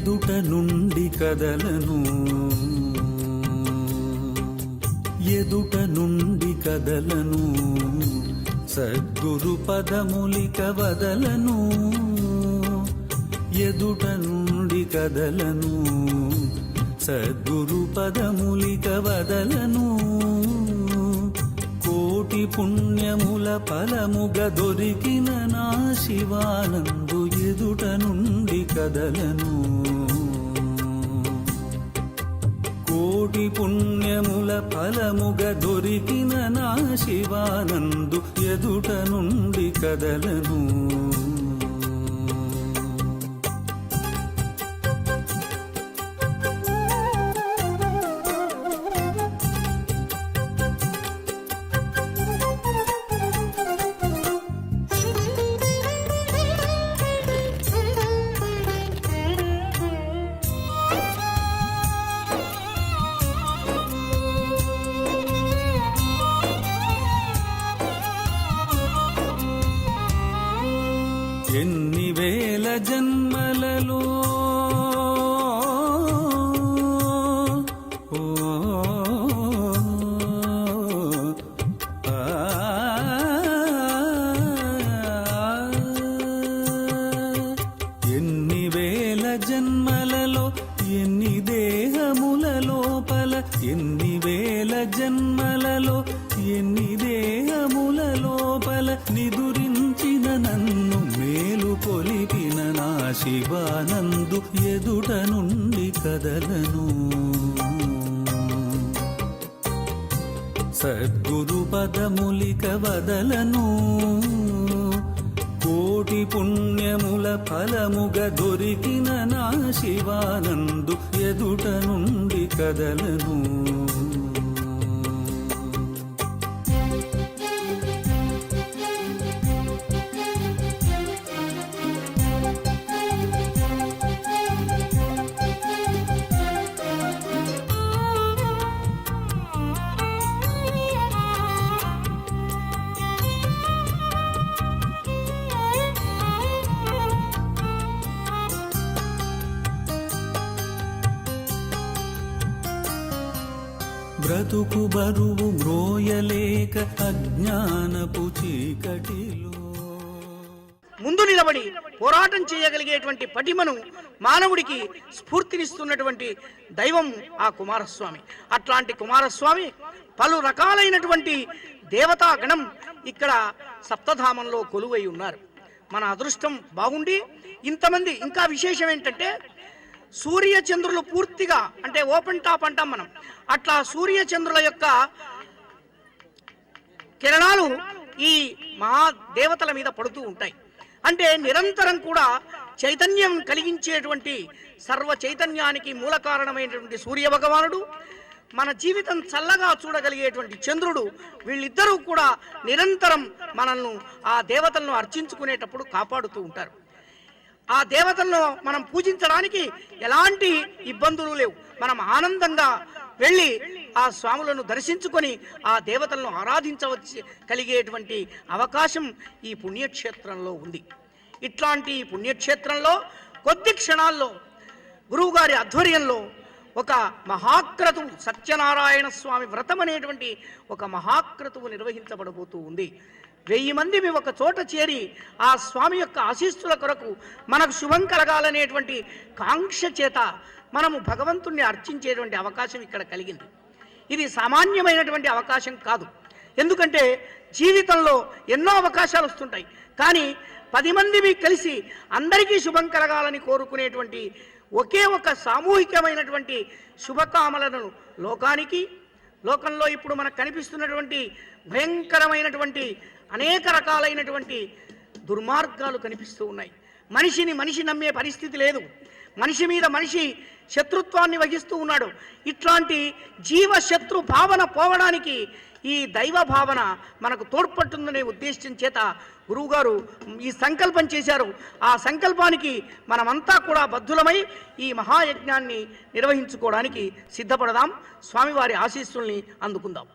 ఎదుట నుండి కదలను, ఎదుట నుండి కదలను, సద్గురు పదములిక వదలను, ఎదుట నుండి కదలను, సద్గురు పదములిక వదలను. కోటి పుణ్యముల ఫలముగ దొరికిన నా శివానందు ఎదుట నుండి కదలను, కోటి పుణ్యముల ఫలముగ దొరికిన నా శివానందు ఎదుట నుండి కదలను. ఎన్ని వేల జన్మలలో ఎన్ని వేల జన్మలలో ఎన్ని దేహముల లోపల, ఎన్ని వేల జన్మలలో ఎన్ని దేహముల లోపల నిదురించిన నన్ను మేలు కొలిపిన నా శివానందు ఎదుట నుండి కదలను, సద్గురు పదములిక వదలను. కోటి పుణ్యముల ఫలముగ దొరికిన నా శివానందు ఎదుట నుండి కదలను. బ్రతుకు బరువు మ్రోయలేక అజ్ఞానపు చీకటిలో ముందు నిలబడి పోరాటం చేయగలిగేటువంటి పటిమను మానవుడికి స్ఫూర్తినిస్తున్నటువంటి దైవం ఆ కుమారస్వామి. అట్లాంటి కుమారస్వామి పలు రకాలైనటువంటి దేవతాగణం ఇక్కడ సప్తధామంలో కొలువై ఉన్నారు. మన అదృష్టం బాగుండి ఇంతమంది. ఇంకా విశేషం ఏంటంటే సూర్య చంద్రులు పూర్తిగా అంటే ఓపెన్ టాప్ అంటాం మనం, అట్లా సూర్య చంద్రుల యొక్క కిరణాలు ఈ మహాదేవతల మీద పడుతూ ఉంటాయి. అంటే నిరంతరం కూడా చైతన్యం కలిగించేటువంటి సర్వ చైతన్యానికి మూల కారణమైనటువంటి సూర్య భగవానుడు, మన జీవితం చల్లగా చూడగలిగేటువంటి చంద్రుడు, వీళ్ళిద్దరూ కూడా నిరంతరం మనల్ని ఆ దేవతలను అర్చించుకునేటప్పుడు కాపాడుతూ ఉంటారు. ఆ దేవతలను మనం పూజించడానికి ఎలాంటి ఇబ్బందులు లేవు. మనం ఆనందంగా వెళ్ళి ఆ స్వాములను దర్శించుకొని ఆ దేవతలను ఆరాధించవచ్చు కలిగేటువంటి అవకాశం ఈ పుణ్యక్షేత్రంలో ఉంది. ఇట్లాంటి పుణ్యక్షేత్రంలో కొద్ది క్షణాల్లో గురువుగారి ఆధ్వర్యంలో ఒక మహాక్రతువు, సత్యనారాయణ స్వామి వ్రతం అనేటువంటి ఒక మహాక్రతువు నిర్వహించబడబోతూ ఉంది. 1000 మంది ఒక చోట చేరి ఆ స్వామి యొక్క ఆశీస్సుల కొరకు మనకు శుభం కలగాలనేటువంటి కాంక్ష చేత మనము భగవంతుణ్ణి అర్చించేటువంటి అవకాశం ఇక్కడ కలిగింది. ఇది సామాన్యమైనటువంటి అవకాశం కాదు. ఎందుకంటే జీవితంలో ఎన్నో అవకాశాలు వస్తుంటాయి, కానీ 10 మంది కలిసి అందరికీ శుభం కలగాలని కోరుకునేటువంటి ఒకే ఒక సామూహికమైనటువంటి శుభకామలను లోకంలో ఇప్పుడు మనకు కనిపిస్తున్నటువంటి భయంకరమైనటువంటి అనేక రకాలైనటువంటి దుర్మార్గాలు కనిపిస్తూ ఉన్నాయి. మనిషి నమ్మే పరిస్థితి లేదు. మనిషి మీద మనిషి శత్రుత్వాన్ని వహిస్తూ ఉన్నాడు. ఇట్లాంటి జీవశత్రు భావన పోవడానికి ఈ దైవ భావన మనకు తోడ్పడుతుందనే ఉద్దేశం చేత గురువుగారు ఈ సంకల్పం చేశారు. ఆ సంకల్పానికి మనమంతా కూడా బద్ధులమై ఈ మహాయజ్ఞాన్ని నిర్వహించుకోవడానికి సిద్ధపడదాం. స్వామివారి ఆశీస్సుల్ని అందుకుందాం.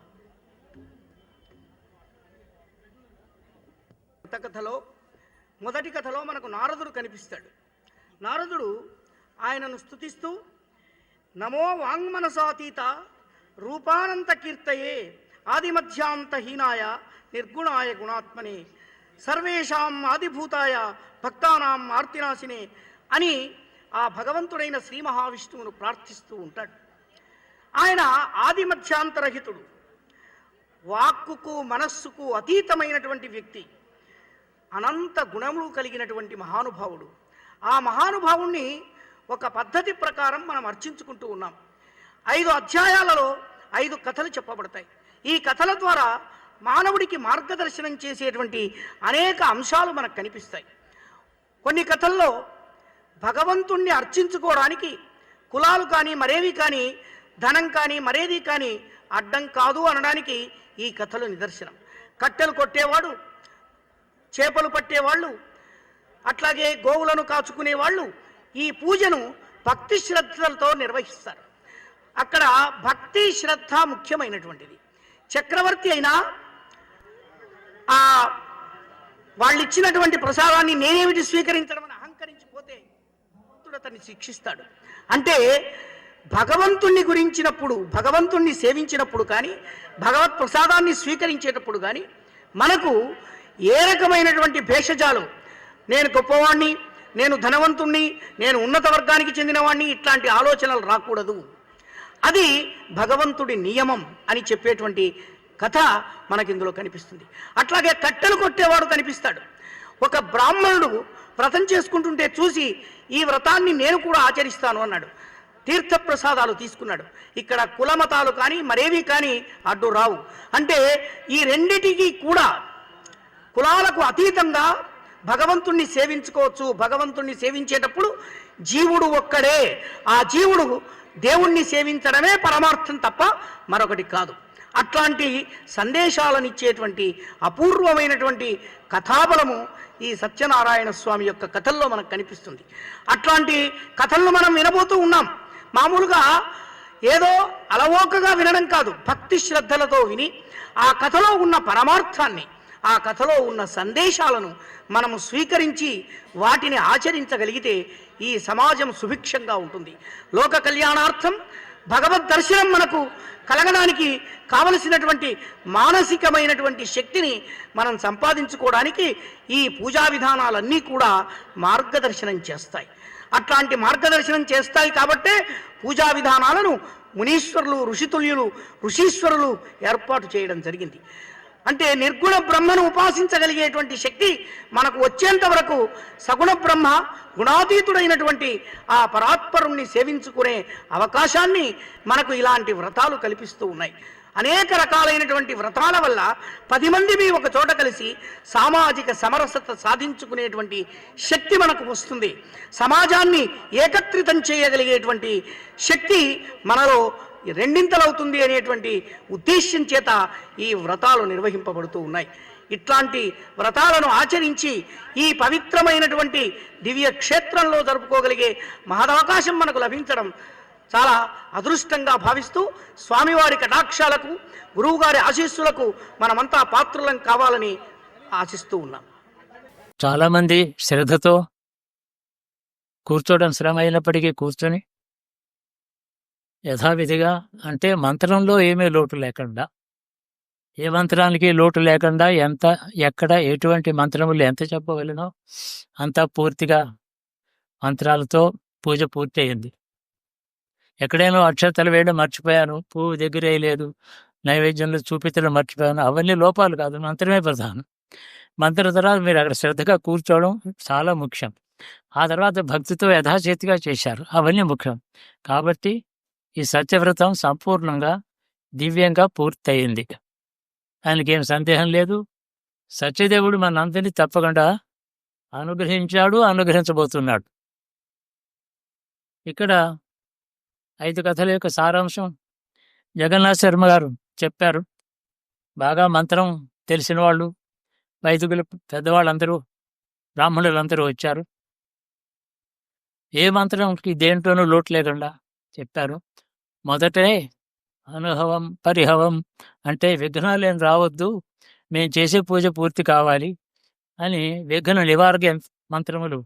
కథలో మొదటి కథలో మనకు నారదుడు కనిపిస్తాడు. నారదుడు ఆయనను స్తుతిస్తూ నమో వాంగ్మనసాతీత రూపానంత కీర్తయే ఆదిమధ్యాంతహీనాయ నిర్గుణాయ గుణాత్మనే సర్వేషాం ఆదిభూతాయ భక్తానాం ఆర్తినాశినే అని ఆ భగవంతుడైన శ్రీ మహావిష్ణువును ప్రార్థిస్తూ ఉంటాడు. ఆయన ఆదిమధ్యాంతరహితుడు, వాక్కుకు మనస్సుకు అతీతమైనటువంటి వ్యక్తి, అనంత గుణములు కలిగినటువంటి మహానుభావుడు. ఆ మహానుభావుణ్ణి ఒక పద్ధతి ప్రకారం మనం అర్చించుకుంటూ ఉన్నాం. 5 అధ్యాయాలలో 5 కథలు చెప్పబడతాయి. ఈ కథల ద్వారా మానవుడికి మార్గదర్శనం చేసేటువంటి అనేక అంశాలు మనకు కనిపిస్తాయి. కొన్ని కథల్లో భగవంతుణ్ణి అర్చించుకోవడానికి కులాలు కానీ మరేవి కానీ ధనం కానీ మరేది కానీ అడ్డం కాదు అనడానికి ఈ కథలు నిదర్శనం. కట్టెలు కొట్టేవాడు, చేపలు పట్టేవాళ్ళు, అట్లాగే గోవులను కాచుకునేవాళ్ళు ఈ పూజను భక్తి శ్రద్ధలతో నిర్వహిస్తారు. అక్కడ భక్తి శ్రద్ధ ముఖ్యమైనటువంటిది. చక్రవర్తి అయినా ఆ వాళ్ళు ఇచ్చినటువంటి ప్రసాదాన్ని నేనేమిటి స్వీకరించడం అని అహంకరించిపోతే భగవంతుడు అతన్ని శిక్షిస్తాడు. అంటే భగవంతుణ్ణి గురించినప్పుడు, భగవంతుణ్ణి సేవించినప్పుడు కానీ భగవత్ ప్రసాదాన్ని స్వీకరించేటప్పుడు కానీ మనకు ఏ రకమైనటువంటి భేషజాలు, నేను గొప్పవాణ్ణి, నేను ధనవంతుణ్ణి, నేను ఉన్నత వర్గానికి చెందినవాణ్ణి, ఇట్లాంటి ఆలోచనలు రాకూడదు. అది భగవంతుడి నియమం అని చెప్పేటువంటి కథ మనకిందులో కనిపిస్తుంది. అట్లాగే కట్టెలు కొట్టేవాడు కనిపిస్తాడు. ఒక బ్రాహ్మణుడు వ్రతం చేసుకుంటుంటే చూసి ఈ వ్రతాన్ని నేను కూడా ఆచరిస్తాను అన్నాడు. తీర్థప్రసాదాలు తీసుకున్నాడు. ఇక్కడ కులమతాలు కానీ మరేవి కానీ అడ్డు రావు. అంటే ఈ రెండిటికి కూడా కులాలకు అతీతంగా భగవంతుణ్ణి సేవించుకోవచ్చు. భగవంతుణ్ణి సేవించేటప్పుడు జీవుడు ఒక్కడే, ఆ జీవుడు దేవుణ్ణి సేవించడమే పరమార్థం తప్ప మరొకటి కాదు. అట్లాంటి సందేశాలనిచ్చేటువంటి అపూర్వమైనటువంటి కథాబలము ఈ సత్యనారాయణ స్వామి యొక్క కథల్లో మనకు కనిపిస్తుంది. అట్లాంటి కథలను మనం వినబోతూ ఉన్నాం. మామూలుగా ఏదో అలవోకగా వినడం కాదు, భక్తి శ్రద్ధలతో విని ఆ కథలో ఉన్న పరమార్థాన్ని, ఆ కథలో ఉన్న సందేశాలను మనము స్వీకరించి వాటిని ఆచరించగలిగితే ఈ సమాజం సుభిక్షంగా ఉంటుంది. లోక కళ్యాణార్థం భగవద్ దర్శనం మనకు కలగడానికి కావలసినటువంటి మానసికమైనటువంటి శక్తిని మనం సంపాదించుకోవడానికి ఈ పూజా విధానాలన్నీ కూడా మార్గదర్శనం చేస్తాయి. అట్లాంటి మార్గదర్శనం చేస్తాయి కాబట్టే పూజా విధానాలను మునీశ్వరులు, ఋషితుల్యులు, ఋషీశ్వరులు ఏర్పాటు చేయడం జరిగింది. అంటే నిర్గుణ బ్రహ్మను ఉపాసించగలిగేటువంటి శక్తి మనకు వచ్చేంత వరకు సగుణ బ్రహ్మ, గుణాతీతుడైనటువంటి ఆ పరాత్పరుణ్ణి సేవించుకునే అవకాశాన్ని మనకు ఇలాంటి వ్రతాలు కల్పిస్తూ ఉన్నాయి. అనేక రకాలైనటువంటి వ్రతాల వల్ల 10 మంది మీ ఒక చోట కలిసి సామాజిక సమరసత సాధించుకునేటువంటి శక్తి మనకు వస్తుంది. సమాజాన్ని ఏకత్రితం చేయగలిగేటువంటి శక్తి మనలో రెండింతలవుతుంది అనేటువంటి ఉద్దేశ్యం చేత ఈ వ్రతాలు నిర్వహింపబడుతూ ఉన్నాయి. ఇట్లాంటి వ్రతాలను ఆచరించి ఈ పవిత్రమైనటువంటి దివ్య క్షేత్రంలో జరుపుకోగలిగే మహదవకాశం మనకు లభించడం చాలా అదృష్టంగా భావిస్తూ స్వామివారి కటాక్షాలకు, గురువుగారి ఆశీస్సులకు మనమంతా పాత్రులం కావాలని ఆశిస్తూ ఉన్నాం. చాలామంది శ్రద్ధతో కూర్చోవడం శ్రమ అయినప్పటికీ కూర్చొని యథావిధిగా, అంటే మంత్రంలో ఏమీ లోటు లేకుండా, ఏ మంత్రానికి లోటు లేకుండా ఎక్కడ ఎటువంటి మంత్రములు ఎంత చెప్పవలనో అంతా పూర్తిగా మంత్రాలతో పూజ పూర్తి అయింది. ఎక్కడైనా అక్షతలు వేయడం మర్చిపోయాను, పువ్వు దగ్గర వేయలేదు, నైవేద్యంలో చూపించడం మర్చిపోయాను, అవన్నీ లోపాలు కాదు, మంత్రమే ప్రధానం. మంత్రం తర్వాత మీరు అక్కడ శ్రద్ధగా కూర్చోవడం చాలా ముఖ్యం. ఆ తర్వాత భక్తితో యథాచేతిగా చేశారు, అవన్నీ ముఖ్యం. కాబట్టి ఈ సత్యవ్రతం సంపూర్ణంగా దివ్యంగా పూర్తయింది. ఆయనకేం సందేహం లేదు. సత్యదేవుడు మనందరినీ తప్పకుండా అనుగ్రహించాడు, అనుగ్రహించబోతున్నాడు. ఇక్కడ 5 కథల యొక్క సారాంశం జగన్నాథ శర్మ గారు చెప్పారు. బాగా మంత్రం తెలిసిన వాళ్ళు, వైదికులు, పెద్దవాళ్ళందరూ, బ్రాహ్మణులందరూ వచ్చారు. ఏ మంత్రంకి దేంట్లోనూ లోటు లేకుండా చెప్పారు. మొదటే అనుహవం, పరిహవం, అంటే విఘ్నాలు ఏం రావద్దు, మేము చేసే పూజ పూర్తి కావాలి అని విఘ్న నివారక మంత్రములు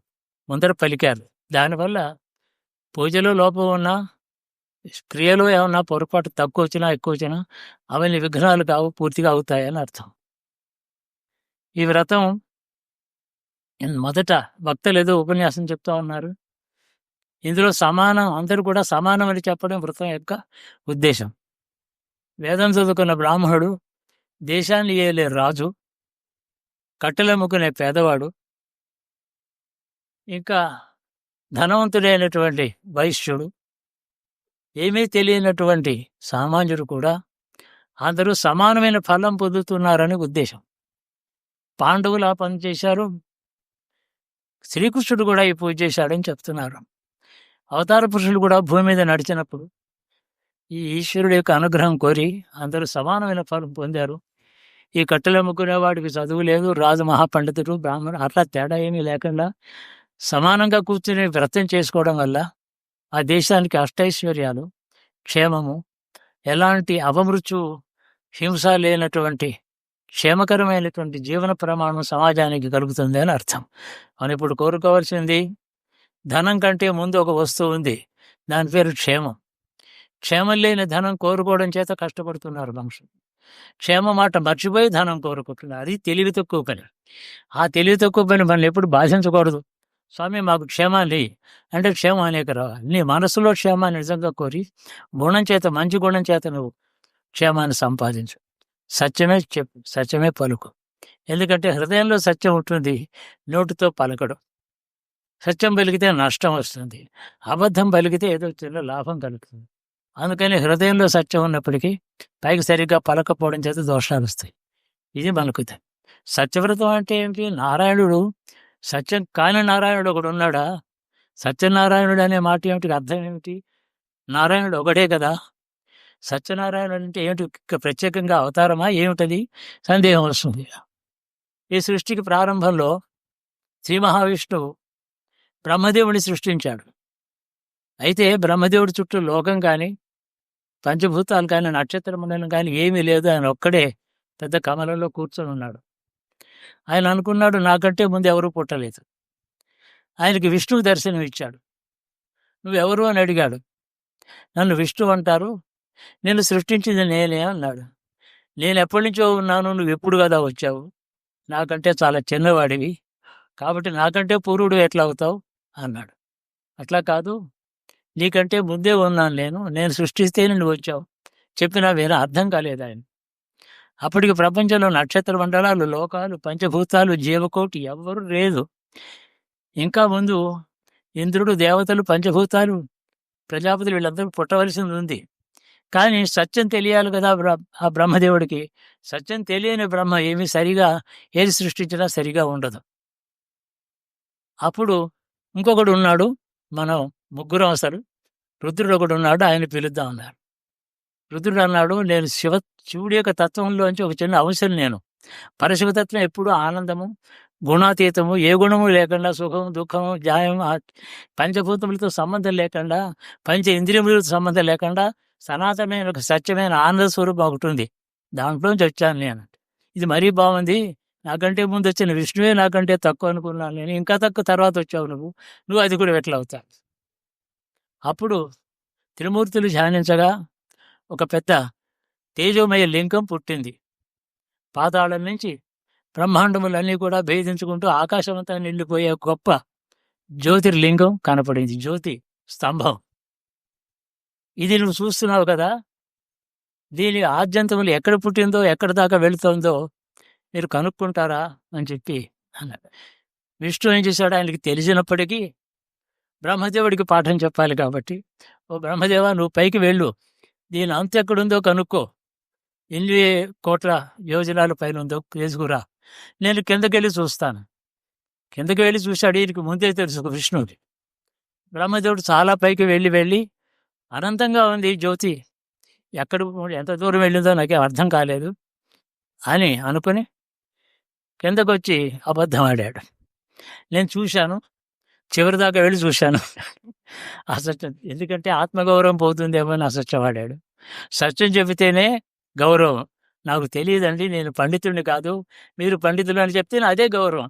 ముందర పలికారు. దానివల్ల పూజలో లోపం ఉన్నా, క్రియలో ఏమన్నా పొరపాటు తక్కువ వచ్చినా ఎక్కువ వచ్చినా అవన్నీ విఘ్నాలు కావు, పూర్తిగా అవుతాయని అర్థం. ఈ వ్రతం మొదట భక్తులు ఏదో ఉపన్యాసం చెప్తా ఉన్నారు. ఇందులో సమానం, అందరూ కూడా సమానం అని చెప్పడం వ్రతం యొక్క ఉద్దేశం. వేదం చదువుకున్న బ్రాహ్మణుడు, దేశాన్ని ఏలే రాజు, కట్టెలమ్ముకునే పేదవాడు, ఇంకా ధనవంతుడైనటువంటి వైశ్యుడు, ఏమీ తెలియనటువంటి సామాన్యుడు కూడా అందరూ సమానమైన ఫలం పొందుతున్నారని ఉద్దేశం. పాండవులు ఆ పని చేశారు, శ్రీకృష్ణుడు కూడా ఈ పూజ చేశాడని చెప్తున్నారు. అవతార పురుషులు కూడా భూమి మీద నడిచినప్పుడు ఈ ఈశ్వరుడు యొక్క అనుగ్రహం కోరి అందరూ సమానమైన ఫలం పొందారు. ఈ కట్టెలమ్ముకునే వాడికి చదువు లేదు, రాజు మహాపండితుడు, బ్రాహ్మణుడు, అట్లా తేడా ఏమీ లేకుండా సమానంగా కూర్చుని వ్రతం చేసుకోవడం వల్ల ఆ దేశానికి అష్టైశ్వర్యాలు, క్షేమము, ఎలాంటి అపమృత్యు హింస లేనటువంటి క్షేమకరమైనటువంటి జీవన ప్రమాణం సమాజానికి కలుగుతుంది అని అర్థం. మనం ఇప్పుడు కోరుకోవాల్సింది, ధనం కంటే ముందు ఒక వస్తువు ఉంది, దాని పేరు క్షేమం. క్షేమం లేని ధనం కోరుకోవడం చేత కష్టపడుతున్నారు మనుషులు. క్షేమ మాట మర్చిపోయి ధనం కోరుకుంటున్నారు. అది తెలివి తక్కువ పని. ఆ తెలివి తక్కువ పని మనం ఎప్పుడు బాధించకూడదు. స్వామి మాకు క్షేమాన్ని అంటే క్షేమం అనేక రావాలి. నీ మనసులో క్షేమాన్ని నిజంగా కోరి గుణం చేత, మంచి గుణం చేత నువ్వు క్షేమాన్ని సంపాదించు. సత్యమే చెప్పు, సత్యమే పలుకు. ఎందుకంటే హృదయంలో సత్యం ఉంటుంది, నోటితో పలకడం. సత్యం పలికితే నష్టం వస్తుంది, అబద్ధం పలికితే ఏదో చిన్న లాభం కలుగుతుంది. అందుకని హృదయంలో సత్యం ఉన్నప్పటికీ పైకి సరిగ్గా పలకపోవడం చేత దోషాలు వస్తాయి. ఇది మనకు సత్యవ్రతం అంటే ఏమిటి? నారాయణుడు, సత్యం కాని నారాయణుడు ఒకడు ఉన్నాడా? సత్యనారాయణుడు అనే మాట ఏమిటి? అర్థం ఏమిటి? నారాయణుడు ఒకడే కదా. సత్యనారాయణుడు అంటే ఏమిటి? ప్రత్యేకంగా అవతారమా ఏమిటది? సందేహం వస్తుంది. ఈ సృష్టికి ప్రారంభంలో శ్రీ మహావిష్ణువు బ్రహ్మదేవుని సృష్టించాడు. అయితే బ్రహ్మదేవుడి చుట్టూ లోకం కానీ, పంచభూతాలు కానీ, నక్షత్రమండలం కానీ ఏమీ లేదు. ఆయన ఒక్కడే పెద్ద కమలంలో కూర్చొని ఉన్నాడు. ఆయన అనుకున్నాడు, నాకంటే ముందు ఎవరూ పుట్టలేదు. ఆయనకి విష్ణువు దర్శనం ఇచ్చాడు. నువ్వెవరు అని అడిగాడు. నన్ను విష్ణువు అంటారు, నేను సృష్టించింది నేనే అన్నాడు. నేను ఎప్పటి నుంచో ఉన్నాను, నువ్వు ఎప్పుడు కదా వచ్చావు, నాకంటే చాలా చిన్నవాడివి, కాబట్టి నాకంటే పూర్వుడు ఎట్లా అవుతావు అన్నాడు. అట్లా కాదు, నీకంటే ముందే ఉన్నాను నేను సృష్టిస్తేనే నువ్వు వచ్చావు. చెప్పినా వేరే అర్థం కాలేదు ఆయన. అప్పటికి ప్రపంచంలో నక్షత్ర మండలాలు, లోకాలు, పంచభూతాలు, జీవకోటి ఎవ్వరూ లేదు. ఇంకా ముందు ఇంద్రుడు, దేవతలు, పంచభూతాలు, ప్రజాపతులు వీళ్ళందరూ పుట్టవలసింది ఉంది. కానీ సత్యం తెలియాలి కదా ఆ బ్రహ్మదేవుడికి. సత్యం తెలియని బ్రహ్మ ఏమి సరిగా ఏది సృష్టించినా సరిగా ఉండదు. అప్పుడు ఇంకొకడు ఉన్నాడు, మనం ముగ్గురం అసలు. రుద్రుడు ఒకడు ఉన్నాడు, ఆయన పిలుద్దాం అన్నారు. రుద్రుడు అన్నాడు, నేను శివుడి యొక్క తత్వంలోంచి ఒక చిన్న అంశం. నేను పరశివతత్వం ఎప్పుడు ఆనందము, గుణాతీతము, ఏ గుణము లేకుండా, సుఖము, దుఃఖము, జాయం, పంచభూతములతో సంబంధం లేకుండా, పంచ ఇంద్రియములతో సంబంధం లేకుండా సనాతనమైన ఒక సత్యమైన ఆనంద స్వరూపం ఒకటి ఉంది. దాంట్లోంచి వచ్చాను నేను. ఇది మరీ బాగుంది, నాకంటే ముందు వచ్చిన విష్ణువే నాకంటే తక్కువ అనుకున్నాను నేను, ఇంకా తక్కువ తర్వాత వచ్చావు నువ్వు అది కూడా ఎట్లా అవుతావు? అప్పుడు త్రిమూర్తులు ధ్యానించగా ఒక పెద్ద తేజోమయ లింగం పుట్టింది. పాతాళం నుంచి బ్రహ్మాండములన్నీ కూడా భేదించుకుంటూ ఆకాశమంతా నిండిపోయే గొప్ప జ్యోతిర్లింగం కనపడింది, జ్యోతి స్తంభం. ఇది నువ్వు చూస్తున్నావు కదా, దీని ఆద్యంతములు ఎక్కడ పుట్టిందో, ఎక్కడ దాకా వెళుతుందో మీరు కనుక్కుంటారా అని చెప్పి అన్నాడు. విష్ణు ఏం చేశాడు, ఆయనకి తెలిసినప్పటికీ బ్రహ్మదేవుడికి పాఠం చెప్పాలి కాబట్టి, ఓ బ్రహ్మదేవ, నువ్వు పైకి వెళ్ళు, దీని అంత ఎక్కడుందో కనుక్కో, ఎన్ని కోట్ల యోజనాల పైన ఉందో తీసుకురా, నేను కిందకి వెళ్ళి చూస్తాను. కిందకి వెళ్ళి చూశాడు. ఈయనకి ముందే తెలుసు విష్ణువుకి. బ్రహ్మదేవుడు చాలా పైకి వెళ్ళి అనంతంగా ఉంది జ్యోతి, ఎక్కడ ఎంత దూరం వెళ్ళిందో నాకేం అర్థం కాలేదు అని అనుకుని కిందకు వచ్చి అబద్ధం ఆడాడు. నేను చూశాను, చివరిదాకా వెళ్ళి చూశాను. అసత్యం, ఎందుకంటే ఆత్మగౌరవం పోతుందేమో అని అసత్యం ఆడాడు. సత్యం చెబితేనే గౌరవం. నాకు తెలియదండి, నేను పండితుడిని కాదు, మీరు పండితులు అని చెప్తే అదే గౌరవం.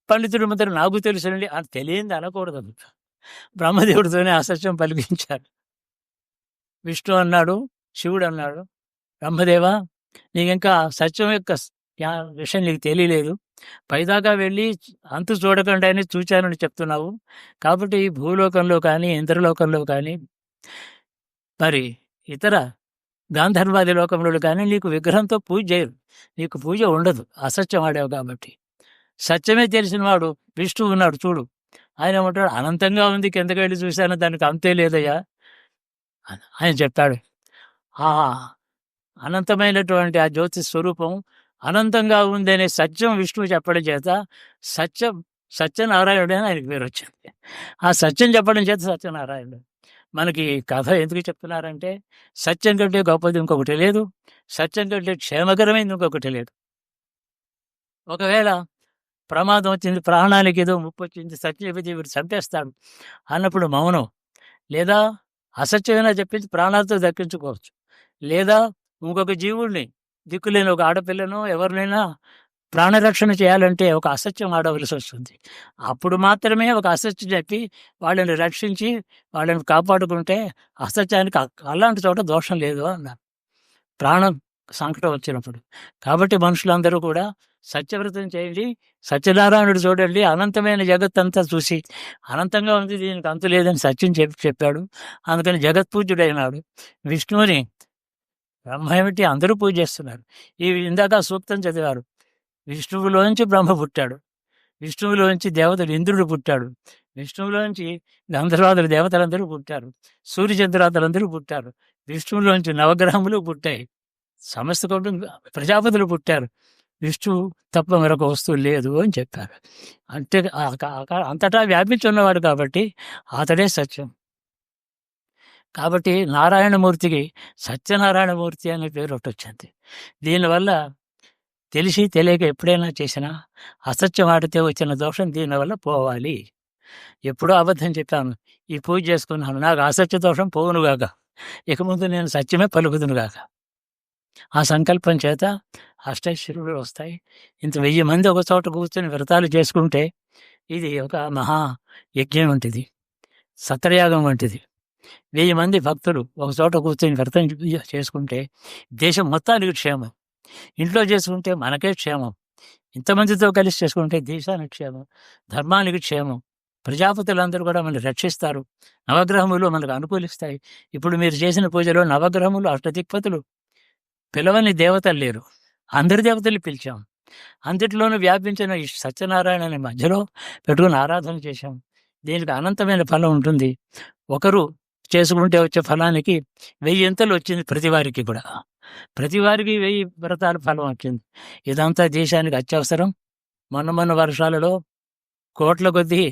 పండితుడి ముందర నాకు తెలుసునండి అని తెలియంది అనకూడదు. బ్రహ్మదేవుడితోనే అసత్యం పలికించారు. విష్ణు అన్నాడు, శివుడు అన్నాడు, బ్రహ్మదేవా నీకింకా సత్యం యొక్క విషయం నీకు తెలియలేదు, పైదాకా వెళ్ళి అంతు చూడకుండానే చూచానని చెప్తున్నావు. కాబట్టి ఈ భూలోకంలో కానీ ఇంద్రలోకంలో కానీ మరి ఇతర గాంధర్వాది లోకంలో కానీ నీకు విగ్రహంతో పూజ చేయరు, నీకు పూజ ఉండదు, అసత్యం ఆడావు కాబట్టి. సత్యమే తెలిసిన వాడు విష్ణువు ఉన్నాడు చూడు, ఆయన ఏమంటాడు, అనంతంగా ఉంది, కిందకి వెళ్ళి చూశాను, దానికి అంతే లేదయ్యా ఆయన చెప్పాడు. ఆ అనంతమైనటువంటి ఆ జ్యోతి స్వరూపం అనంతంగా ఉంది అనే సత్యం విష్ణువు చెప్పడం చేత సత్యనారాయణుడు అని ఆయనకి పేరు వచ్చింది. ఆ సత్యం చెప్పడం చేత సత్యనారాయణుడు. మనకి కథ ఎందుకు చెప్తున్నారంటే సత్యం కంటే గొప్పది ఇంకొకటి లేదు, సత్యం కంటే క్షేమకరమైంది ఇంకొకటి లేదు. ఒకవేళ ప్రమాదం వచ్చింది, ప్రాణానికి ఏదో ముప్పు వచ్చింది, సత్యం చెబితే వీడు చంపేస్తాడు అన్నప్పుడు మౌనం, లేదా అసత్యమైనా చెప్పించి ప్రాణాలతో దక్కించుకోవచ్చు, లేదా ఇంకొక జీవుడిని దిక్కులేని ఒక ఆడపిల్లను ఎవరినైనా ప్రాణరక్షణ చేయాలంటే ఒక అసత్యం ఆడవలసి వస్తుంది. అప్పుడు మాత్రమే ఒక అసత్యం చెప్పి వాళ్ళని రక్షించి వాళ్ళని కాపాడుకుంటే అసత్యానికి అలాంటి చోట దోషం లేదు అన్నారు, ప్రాణం సంకటం వచ్చినప్పుడు. కాబట్టి మనుషులందరూ కూడా సత్యవ్రతం చేయండి, సత్యనారాయణుడు చూడండి, అనంతమైన జగత్తంతా చూసి అనంతంగా ఉంది, దీనికి అంతు లేదని సత్యం చెప్పాడు. అందుకని జగత్పూజ్యుడైనాడు. విష్ణువుని బ్రహ్మ ఏమిటి అందరూ పూజ చేస్తున్నారు. ఈ ఇందాక సూక్తం చదివారు, విష్ణువులోంచి బ్రహ్మ పుట్టాడు, విష్ణువులోంచి దేవతలు ఇంద్రుడు పుట్టాడు, విష్ణువులోంచి గంధర్వాదుల దేవతలందరూ పుట్టారు, సూర్యచంద్రాదులందరూ పుట్టారు, విష్ణువులోంచి నవగ్రహములు పుట్టాయి, సమస్త కోటి ప్రజాపతులు పుట్టారు, విష్ణువు తప్ప మరొక వస్తువు లేదు అని చెప్పారు. అంటే అంతటా వ్యాపించి ఉన్నవాడు కాబట్టి అతడే సత్యం. కాబట్టి నారాయణమూర్తికి సత్యనారాయణమూర్తి అనే పేరు ఒకటి వచ్చింది. దీనివల్ల తెలిసి తెలియక ఎప్పుడైనా చేసినా అసత్యం ఆడితే వచ్చిన దోషం దీనివల్ల పోవాలి. ఎప్పుడో అబద్ధం చెప్పాను, ఈ పూజ చేసుకున్నాను, నాకు అసత్య దోషం పోవునుగాక, ఇక ముందు నేను సత్యమే పలుకుదునుగాక. ఆ సంకల్పం చేత అష్టైశ్వర్యులు వస్తాయి. ఇంత 1000 మంది ఒక చోట కూర్చొని వ్రతాలు చేసుకుంటే ఇది ఒక మహా యజ్ఞం వంటిది, సత్రయాగం వంటిది. 1000 మంది భక్తులు ఒక చోట కూర్చొని వ్రతం చేసుకుంటే దేశం మొత్తానికి క్షేమం, ఇంట్లో చేసుకుంటే మనకే క్షేమం, ఇంతమందితో కలిసి చేసుకుంటే దేశానికి క్షేమం, ధర్మానికి క్షేమం, ప్రజాపతులందరూ కూడా మనల్ని రక్షిస్తారు, నవగ్రహములు మనకు అనుకూలిస్తాయి. ఇప్పుడు మీరు చేసిన పూజలో నవగ్రహములు అష్టదిక్పతులు పిలవని దేవతలు లేరు, అందరి దేవతలు పిలిచాం, అంతటిలోనూ వ్యాపించిన ఈ సత్యనారాయణ మధ్యలో పెట్టుకుని ఆరాధన చేశాం. దీనికి అనంతమైన ఫలం ఉంటుంది. ఒకరు చేసుకుంటే వచ్చే ఫలానికి 1000 ఎంతలు వచ్చింది ప్రతివారికి కూడా, ప్రతివారికి 1000 వ్రతాల ఫలం వచ్చింది. ఇదంతా దేశానికి అత్యవసరం. మొన్న వర్షాలలో కోట్ల కొద్దీ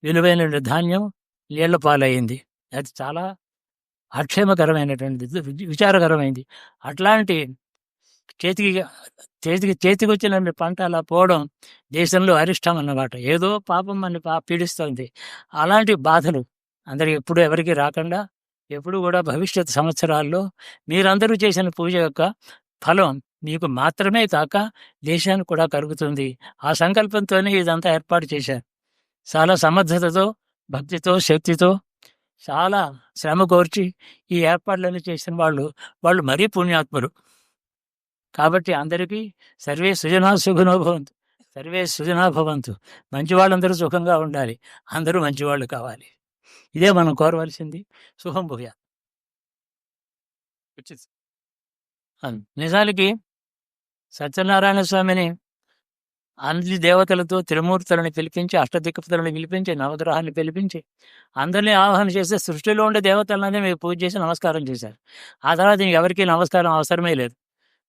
విలువైన ధాన్యం నీళ్ల పాలయ్యింది. అది చాలా అక్షేమకరమైనటువంటిది, విచారకరమైంది. అట్లాంటి చేతికి వచ్చిన పంట అలా పోవడం దేశంలో అరిష్టం అన్నమాట. ఏదో పాపం మన పీడిస్తుంది. అలాంటి బాధలు అందరికి ఎప్పుడు ఎవరికి రాకుండా ఎప్పుడు కూడా భవిష్యత్ సంవత్సరాల్లో మీరందరూ చేసిన పూజ యొక్క ఫలం మీకు మాత్రమే కాక దేశానికి కూడా కలుగుతుంది. ఆ సంకల్పంతోనే ఇదంతా ఏర్పాటు చేశారు. చాలా సమర్థతతో, భక్తితో, శక్తితో, చాలా శ్రమ కోర్చి ఈ ఏర్పాట్లన్నీ చేసిన వాళ్ళు మరీ పుణ్యాత్ములు. కాబట్టి అందరికీ సర్వే సుజనా సుఖినో భవంతు, సర్వే సుజనా భవంతు. మంచి వాళ్ళందరూ సుఖంగా ఉండాలి, అందరూ మంచివాళ్ళు కావాలి. ఇదే మనం కోరవలసింది. సుఖం భూయా. నిజానికి సత్యనారాయణ స్వామిని అన్ని దేవతలతో త్రిమూర్తులను పిలిపించి, అష్టదిక్పతులను పిలిపించి, నవగ్రహాన్ని పిలిపించి అందరినీ ఆహ్వానం చేస్తే సృష్టిలో ఉండే దేవతలనే మీరు పూజ చేసి నమస్కారం చేశారు. ఆ తర్వాత ఎవరికీ నమస్కారం అవసరమే లేదు.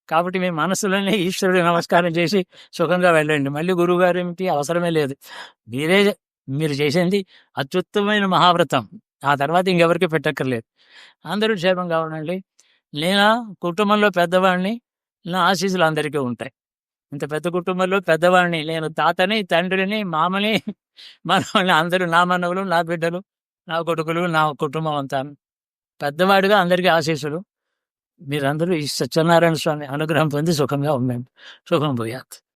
కాబట్టి మీ మనసులోనే ఈశ్వరుడికి నమస్కారం చేసి సుఖంగా వెళ్ళండి. మళ్ళీ గురువుగారు ఏమిటి అవసరమే లేదు. మీరు చేసింది అత్యుత్తమైన మహావ్రతం. ఆ తర్వాత ఇంకెవరికి పెట్టక్కర్లేదు. అందరూ క్షేమంగా ఉండండి. నేను కుటుంబంలో పెద్దవాడిని, నా ఆశీస్సులు అందరికీ ఉంటాయి. ఇంత పెద్ద కుటుంబంలో పెద్దవాడిని నేను, తాతని, తండ్రిని, మామని, మనవాళ్ళని, అందరూ నా మనవులు, నా బిడ్డలు, నా కొడుకులు, నా కుటుంబం అంతా పెద్దవాడిగా అందరికీ ఆశీస్సులు. మీరందరూ ఈ సత్యనారాయణ స్వామి అనుగ్రహం పొంది సుఖంగా ఉండండి. శుభం భూయాత్.